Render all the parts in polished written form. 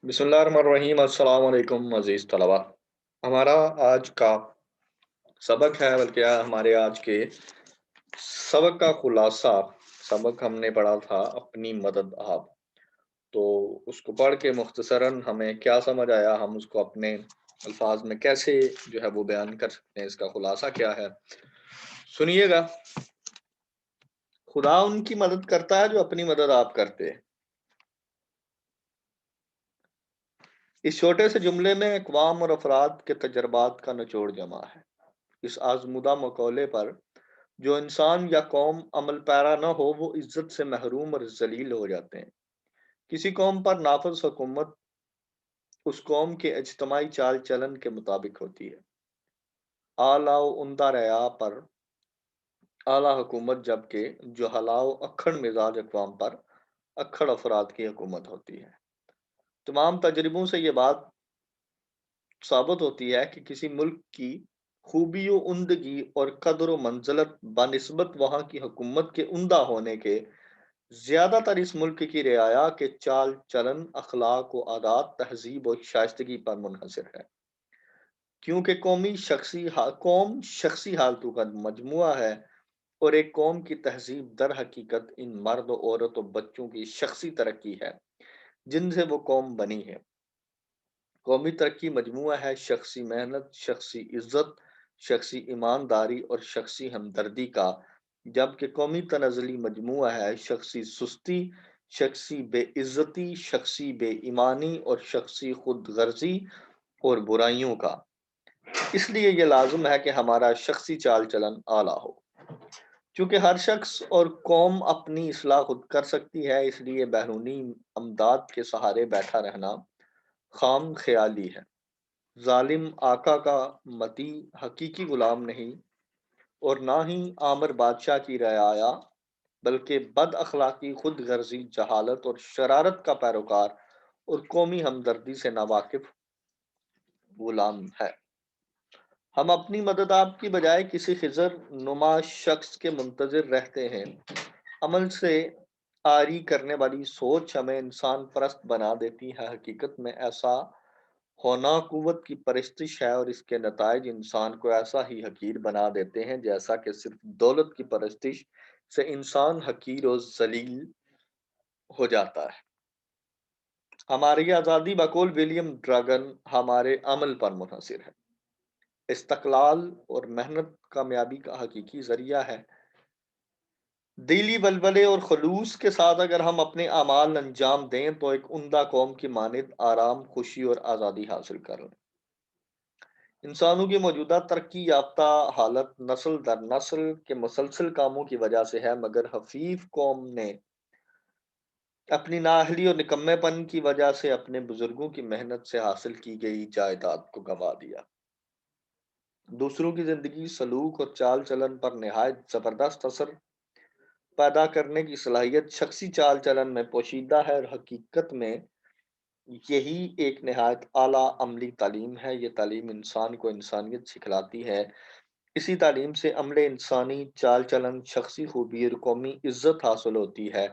बिस्मिल्लाहिर्रहमानिर्रहीम अस्सलाम वालेकुम अज़ीज़ तलबा। हमारा आज का सबक है, बल्कि हमारे आज के सबक का खुलासा, सबक हमने पढ़ा था अपनी मदद आप। तो उसको पढ़ के मुख्तसरन हमें क्या समझ आया, हम उसको अपने अल्फाज में कैसे जो है वो बयान कर सकते हैं, इसका खुलासा क्या है, सुनिएगा। खुदा उनकी मदद करता है जो अपनी मदद आप करते हैं। इस छोटे से जुमले में अक़वाम और अफराद के तजर्बात का निचोड़ जमा है। इस आज़मूदा मक़ौले पर जो इंसान या कौम अमल पैरा न हो, वो इज़्ज़त से महरूम और ज़लील हो जाते हैं। किसी कौम पर नाफ़िज़ हुकूमत उस कौम के इज्तिमाई चाल चलन के मुताबिक होती है। आला व उम्दा रया पर आला हुकूमत, जबकि जुहला व अक्खड़ मिजाज अक़वाम पर अक्खड़ अफराद की हुकूमत होती है। तमाम तजर्बों से ये बात साबित होती है कि किसी मुल्क की खूबी व उमदगी और कदर व मंज़लत बनिस्बत वहाँ की हुकूमत के उम्दा होने के ज़्यादातर इस मुल्क की रियाया के चाल चलन, अखलाक व आदात, तहज़ीब और शाइस्तगी पर मुनहसर है। क्योंकि कौम शख्सी हालतों का मजमुआ है, और एक कौम की तहज़ीब दर हकीकत इन मर्द, औरत और बच्चों की शख्सी तरक्की है जिनसे वो कौम बनी है। कौमी तरक्की मजमूआ है शख्सी मेहनत, शख्सी इज्जत, शख्सी ईमानदारी और शख्सी हमदर्दी का, जबकि कौमी तनज़ली मजमूआ है शख्सी सुस्ती, शख्सी बेइज्जती, शख्सी बेईमानी और शख्सी खुद गर्जी और बुराइयों का। इसलिए ये लाजुम है कि हमारा शख्सी चाल चलन आला हो। चूंकि हर शख्स और कौम अपनी इसलाह खुद कर सकती है, इसलिए बैरूनी अमदाद के सहारे बैठा रहना खाम ख्याली है। जालिम आका का मती हकीकी गुलाम नहीं, और ना ही आमर बादशाह की रयाया, बल्कि बद अखलाकी, खुद गर्जी, जहालत और शरारत का पैरोकार और कौमी हमदर्दी से नावाकिफ गुलाम है। हम अपनी मदद आपकी बजाय किसी खिजर नुमा शख्स के मुंतजर रहते हैं। अमल से आरी करने वाली सोच हमें इंसान परस्त बना देती है। हकीकत में ऐसा होना कुव्वत की परस्तिश है, और इसके नताइज इंसान को ऐसा ही हकीर बना देते हैं जैसा कि सिर्फ दौलत की परस्तिश से इंसान हकीर और जलील हो जाता है। हमारी आज़ादी बकौल विलियम ड्रैगन हमारे अमल पर मुनहसर है। इस्तकलाल और मेहनत कामयाबी का हकीकी जरिया है। दिली वलवले और खलूस के साथ अगर हम अपने अमाल अंजाम दें तो एक उम्दा कौम की मानद आराम, खुशी और आज़ादी हासिल कर लें। इंसानों की मौजूदा तरक्की याफ्ता हालत नस्ल दर नस्ल के मुसलसल कामों की वजह से है, मगर हफीफ कौम ने अपनी नाअहली और निकम्मेपन की वजह से अपने बुजुर्गों की मेहनत से हासिल की गई जायदाद को गंवा दिया। दूसरों की जिंदगी, सलूक और चाल चलन पर नहायत जबरदस्त असर पैदा करने की सलाहियत शख्सी चाल चलन में पोशीदा है, और हकीकत में यही एक नहायत आला अमली तालीम है। ये तालीम इंसान को इंसानियत सिखलाती है। इसी तालीम से अमले इंसानी, चाल चलन, शख्सी खूबी और कौमी इज्जत हासिल होती है।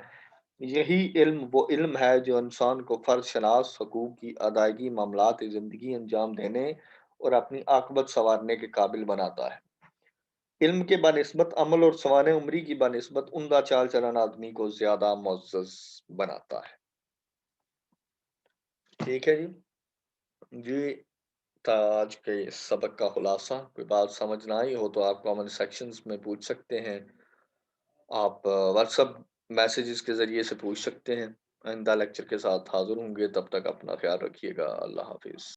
यही इल्म वो इल्म है जो इंसान को फर्ज शनास, हकूक की अदायगी, मामलात ज़िंदगी अंजाम देने और अपनी आकबत संवारने के काबिल बनाता है। इल्म के बानिस्बत अमल और सवाने उमरी की बानिस्बत उम्दा चाल चलन आदमी को ज्यादा मुअज़्ज़ज़ बनाता है। ठीक है जी। जी, था आज के इस सबक का खुलासा। कोई बात समझ ना आई हो तो आप कमेंट सेक्शंस में पूछ सकते हैं। आप व्हाट्सएप मैसेजेस के ज़रिए से पूछ सकते हैं। आइंदा लेक्चर के साथ हाज़िर होंगे, तब तक अपना ख़्याल रखिएगा। अल्लाह हाफ़िज़।